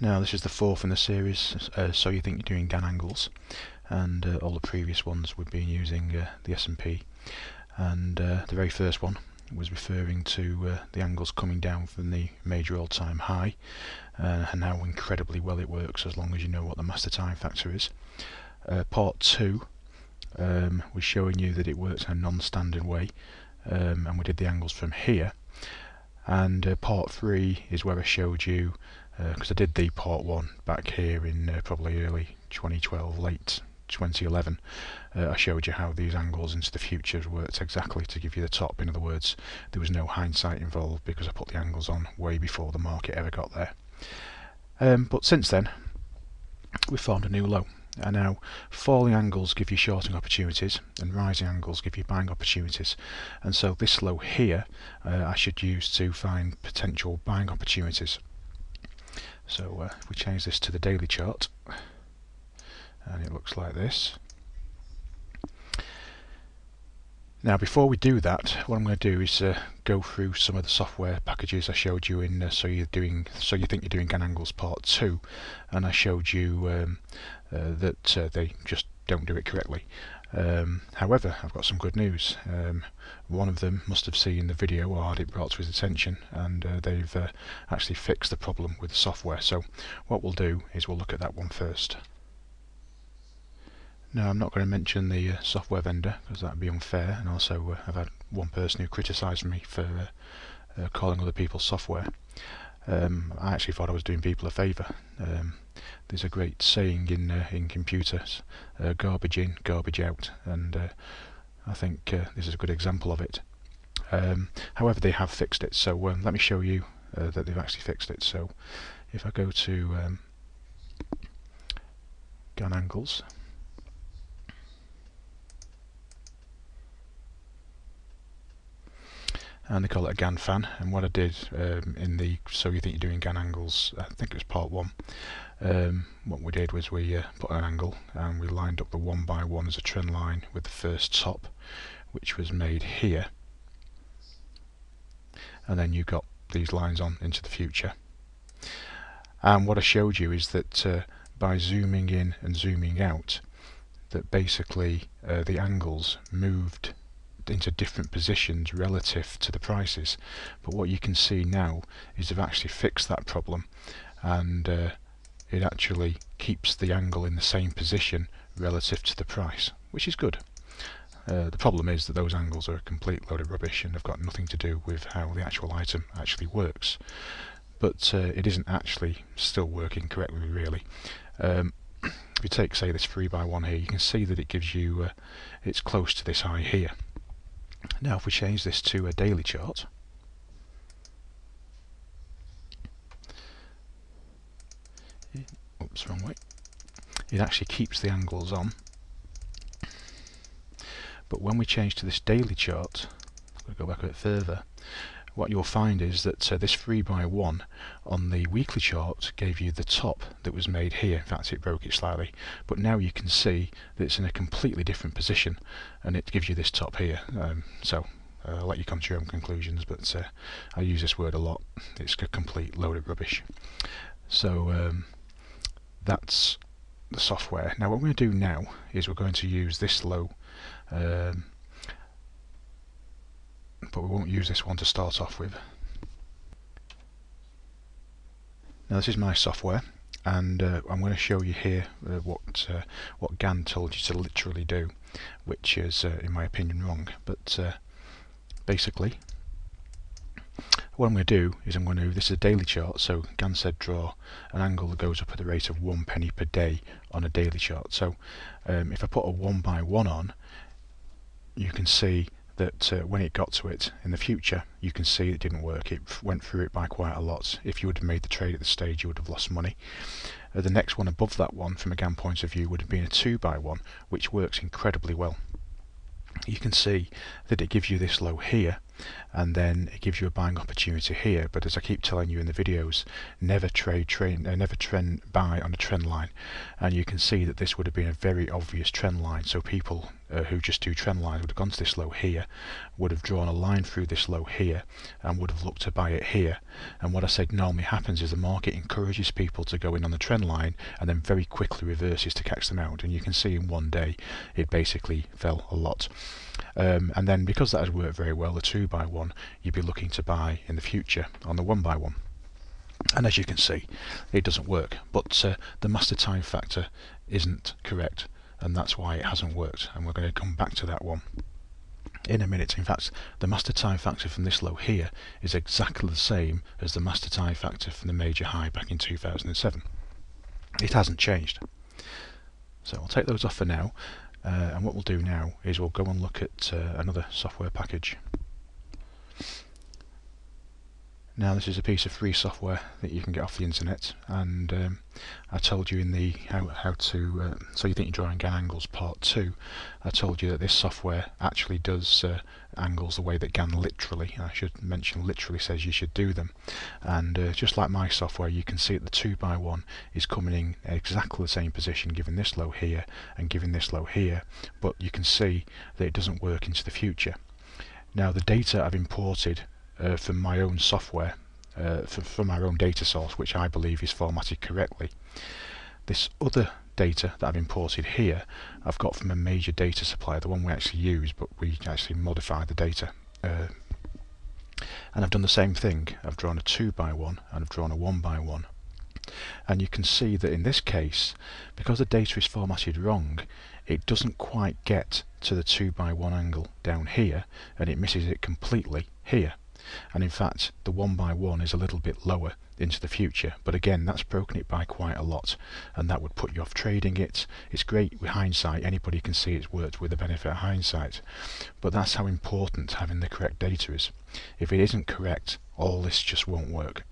Now this is the fourth in the series, so you think you're doing Gann angles, and all the previous ones we've been using the S&P, and the very first one was referring to the angles coming down from the major all-time high, and how incredibly well it works as long as you know what the master time factor is. Part 2 was showing you that it works in a non-standard way, and we did the angles from here. And part 3 is where I showed you, because I did the part 1 back here in probably early 2012, late 2011. I showed you how these angles into the future worked exactly to give you the top. In other words, there was no hindsight involved because I put the angles on way before the market ever got there. But since then, we've formed a new low. And now falling angles give you shorting opportunities and rising angles give you buying opportunities, and so this low here I should use to find potential buying opportunities. So if we change this to the daily chart, and it looks like this. Now before we do that, what I'm going to do is go through some of the software packages I showed you in So You Think You're Doing Gann Angles Part 2, and I showed you that they just don't do it correctly. However, I've got some good news. One of them must have seen the video or had it brought to his attention, and they've actually fixed the problem with the software. So what we'll do is we'll look at that one first. Now I'm not going to mention the software vendor because that would be unfair, and also I've had one person who criticised me for calling other people's software. I actually thought I was doing people a favour. There's a great saying in computers, garbage in, garbage out, and I think this is a good example of it. However, they have fixed it, so let me show you that they've actually fixed it. So if I go to Gann Angles, and they call it a Gann fan, and what I did in the So You Think You're Doing Gann Angles, I think it was part 1, what we did was we put an angle and we lined up the 1 by 1 as a trend line with the first top, which was made here, and then you got these lines on into the future. And what I showed you is that by zooming in and zooming out, that basically the angles moved into different positions relative to the prices. But what you can see now is they've actually fixed that problem, and it actually keeps the angle in the same position relative to the price, which is good. The problem is that those angles are a complete load of rubbish and have got nothing to do with how the actual item actually works. But it isn't actually still working correctly, really. If you take, say, this 3 by 1 here, you can see that it gives you, it's close to this high here. Now if we change this to a daily chart, oops, wrong way, it actually keeps the angles on. But when we change to this daily chart, I'm going to go back a bit further, what you'll find is that this 3 by 1 on the weekly chart gave you the top that was made here. In fact, it broke it slightly, but now you can see that it's in a completely different position, and it gives you this top here. So I'll let you come to your own conclusions, but I use this word a lot. It's a complete load of rubbish. So that's the software. Now what we're going to do now is we're going to use this low, but we won't use this one to start off with. Now this is my software, and I'm going to show you here what Gann told you to literally do, which is in my opinion wrong. But basically what I'm going to do is this is a daily chart, so Gann said draw an angle that goes up at the rate of 1 penny per day on a daily chart. So if I put a 1 by 1 on, you can see that when it got to it in the future, you can see it didn't work. It went through it by quite a lot. If you would have made the trade at the stage, you would have lost money. The next one above that one, from a Gann point of view, would have been a 2 by 1, which works incredibly well. You can see that it gives you this low here, and then it gives you a buying opportunity here. But as I keep telling you in the videos, never buy on a trend line, and you can see that this would have been a very obvious trend line, so people who just do trend lines would have gone to this low here, would have drawn a line through this low here, and would have looked to buy it here. And what I said normally happens is the market encourages people to go in on the trend line and then very quickly reverses to catch them out. And you can see in one day it basically fell a lot. And then because that has worked very well, the 2x1, you'd be looking to buy in the future on the 1x1. And as you can see, it doesn't work, but the master time factor isn't correct, and that's why it hasn't worked, and we're going to come back to that one in a minute. In fact, the master time factor from this low here is exactly the same as the master time factor from the major high back in 2007. It hasn't changed. So I'll take those off for now, and what we'll do now is we'll go and look at another software package. Now this is a piece of free software that you can get off the internet, and I told you in the how to so you think you're drawing Gann angles part 2, I told you that this software actually does angles the way that Gann literally, I should mention literally, says you should do them. And just like my software, you can see that the 2x1 is coming in exactly the same position given this low here and given this low here, but you can see that it doesn't work into the future. Now the data I've imported from my own software, from our own data source, which I believe is formatted correctly. This other data that I've imported here, I've got from a major data supplier, the one we actually use, but we actually modify the data. And I've done the same thing. I've drawn a 2x1 and I've drawn a 1x1. And you can see that in this case, because the data is formatted wrong, it doesn't quite get to the 2x1 angle down here, and it misses it completely here. And in fact the 1x1 is a little bit lower into the future, but again that's broken it by quite a lot, and that would put you off trading it. It's great with hindsight, anybody can see it's worked with the benefit of hindsight, but that's how important having the correct data is. If it isn't correct, all this just won't work.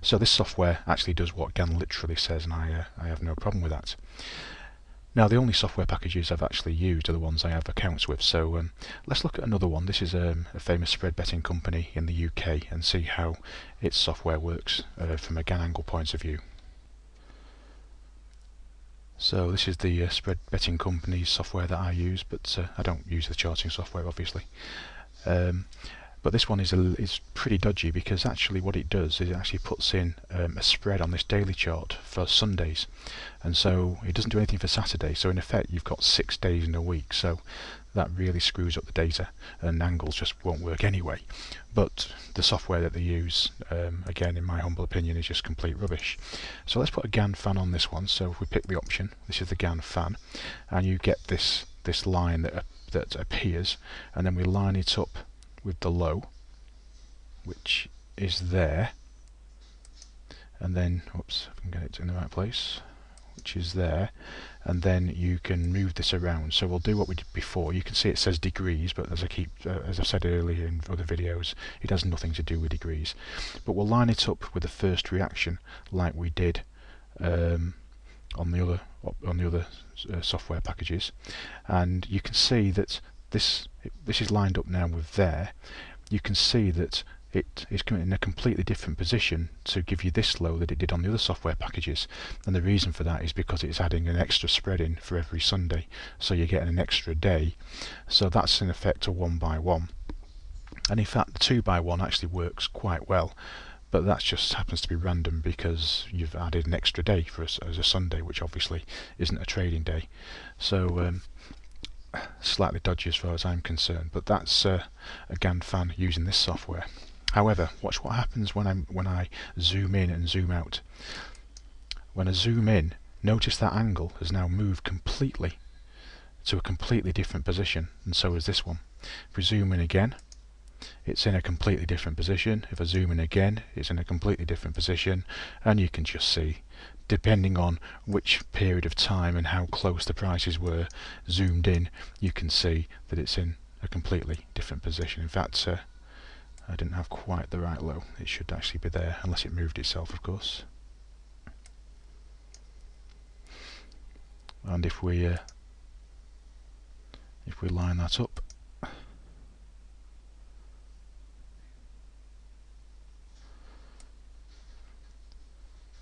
So this software actually does what Gann literally says, and I have no problem with that. Now the only software packages I've actually used are the ones I have accounts with, so let's look at another one. This is a famous spread betting company in the UK, and see how its software works from a Gann angle point of view. So this is the spread betting company's software that I use, but I don't use the charting software obviously. But this one is pretty dodgy, because actually what it does is it actually puts in a spread on this daily chart for Sundays, and so it doesn't do anything for Saturday. So in effect you've got 6 days in a week, so that really screws up the data, and angles just won't work anyway. But the software that they use, again in my humble opinion, is just complete rubbish. So let's put a Gann fan on this one. So if we pick the option, this is the Gann fan, and you get this line that appears, and then we line it up with the low, which is there, and then oops, if I can get it in the right place, which is there, and then you can move this around. So we'll do what we did before. You can see it says degrees, but as I said earlier in other videos, it has nothing to do with degrees. But we'll line it up with the first reaction like we did on the other software packages, and you can see that this is lined up now with there. You can see that it is coming in a completely different position to give you this low that it did on the other software packages, and the reason for that is because it's adding an extra spread in for every Sunday, so you're getting an extra day. So that's in effect a 1x1, and in fact the 2x1 actually works quite well, but that just happens to be random because you've added an extra day for as a Sunday, which obviously isn't a trading day. So slightly dodgy as far as I'm concerned, but that's a Gann fan using this software. However, watch what happens when I zoom in and zoom out. When I zoom in, notice that angle has now moved completely to a completely different position, and so is this one. If we zoom in again, it's in a completely different position. If I zoom in again, it's in a completely different position, and you can just see, depending on which period of time and how close the prices were zoomed in, you can see that it's in a completely different position. In fact, I didn't have quite the right low. It should actually be there, unless it moved itself, of course. And if we line that up,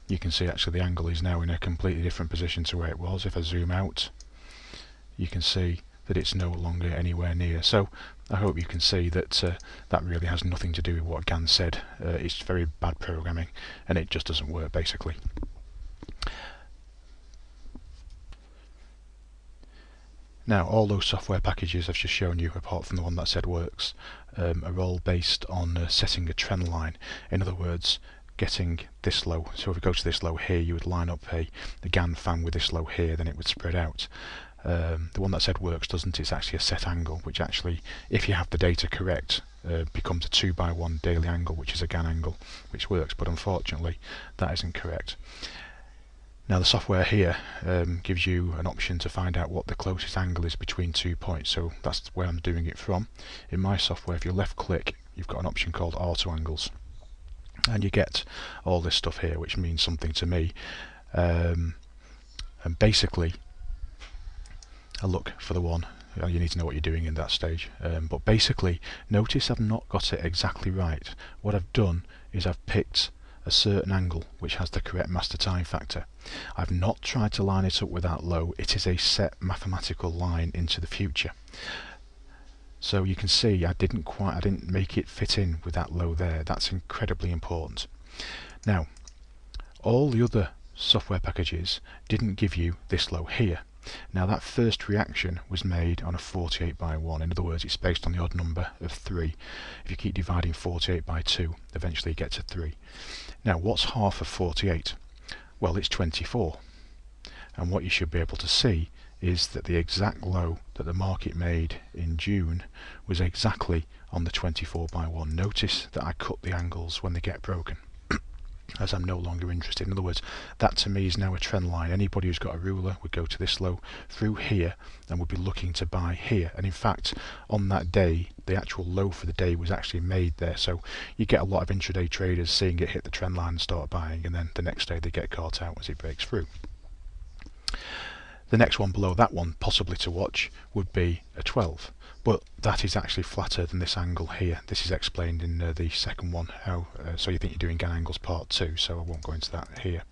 you can see actually the angle is now in a completely different position to where it was. If I zoom out, you can see that it's no longer anywhere near. So I hope you can see that that really has nothing to do with what Gann said. It's very bad programming and it just doesn't work basically. Now all those software packages I've just shown you, apart from the one that said works, are all based on setting a trend line. In other words, getting this low. So if we go to this low here, you would line up the Gann fan with this low here, then it would spread out. The one that said works doesn't. It's actually a set angle, which actually, if you have the data correct, becomes a 2x1 daily angle, which is a Gann angle, which works, but unfortunately that isn't correct. Now the software here gives you an option to find out what the closest angle is between 2 points, so that's where I'm doing it from. In my software, if you left click, you've got an option called auto angles, and you get all this stuff here, which means something to me. And basically I look for the one, you need to know what you're doing in that stage, but basically notice I've not got it exactly right. What I've done is I've picked a certain angle which has the correct master time factor. I've not tried to line it up with that low. It is a set mathematical line into the future. So you can see I didn't make it fit in with that low there. That's incredibly important. Now all the other software packages didn't give you this low here. Now that first reaction was made on a 48 by 1. In other words, it's based on the odd number of 3. If you keep dividing 48 by 2, eventually you get to 3. Now what's half of 48? Well, it's 24. And what you should be able to see is that the exact low that the market made in June was exactly on the 24 by 1. Notice that I cut the angles when they get broken, as I'm no longer interested. In other words, that to me is now a trend line. Anybody who's got a ruler would go to this low through here and would be looking to buy here. And in fact, on that day, the actual low for the day was actually made there. So you get a lot of intraday traders seeing it hit the trend line and start buying, and then the next day they get caught out as it breaks through. The next one below that one, possibly to watch, would be a 12. But that is actually flatter than this angle here. This is explained in the second one, how so you think you're doing Gann angles part 2, so I won't go into that here.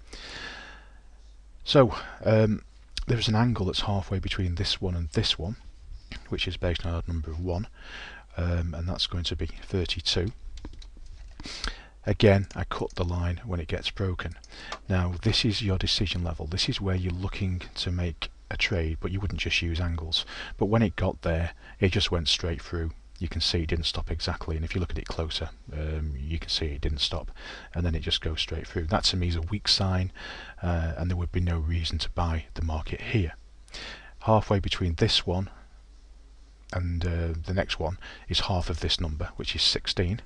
So there's an angle that's halfway between this one and this one, which is based on a number of 1, and that's going to be 32. Again, I cut the line when it gets broken. Now this is your decision level. This is where you're looking to make a trade, but you wouldn't just use angles. But when it got there, it just went straight through. You can see it didn't stop exactly, and if you look at it closer, you can see it didn't stop, and then it just goes straight through. That to me is a weak sign, and there would be no reason to buy the market here. Halfway between this one and the next one is half of this number, which is 16,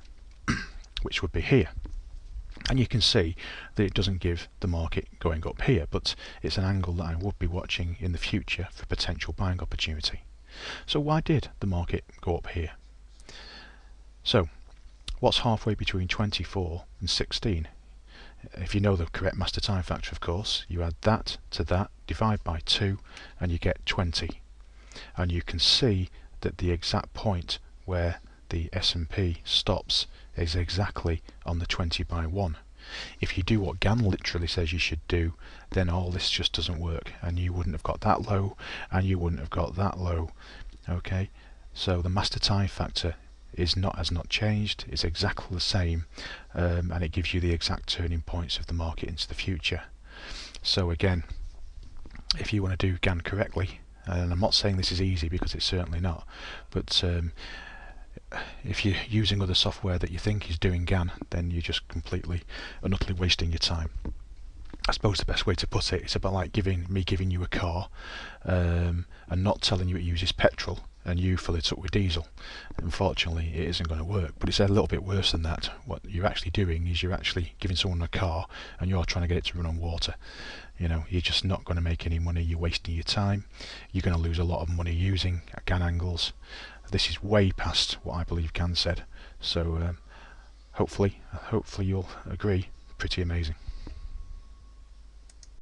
which would be here. And you can see that it doesn't give the market going up here, but it's an angle that I would be watching in the future for potential buying opportunity. So why did the market go up here? So what's halfway between 24 and 16? If you know the correct master time factor, of course, you add that to that, divide by 2, and you get 20. And you can see that the exact point where the S&P stops is exactly on the 20 by 1. If you do what Gann literally says you should do, then all this just doesn't work, and you wouldn't have got that low, and you wouldn't have got that low. Okay, so the master time factor has not changed. It's exactly the same, and it gives you the exact turning points of the market into the future. So again, if you want to do Gann correctly, and I'm not saying this is easy because it's certainly not, but if you're using other software that you think is doing Gann, then you're just completely and utterly wasting your time. I suppose the best way to put it, it's about like me giving you a car and not telling you it uses petrol and you fill it up with diesel. Unfortunately, it isn't going to work, but it's a little bit worse than that. What you're actually doing is you're actually giving someone a car and you're trying to get it to run on water. You know, you're just not going to make any money. You're wasting your time. You're going to lose a lot of money using Gann angles. This is way past what I believe Gann said, so hopefully you'll agree. Pretty amazing.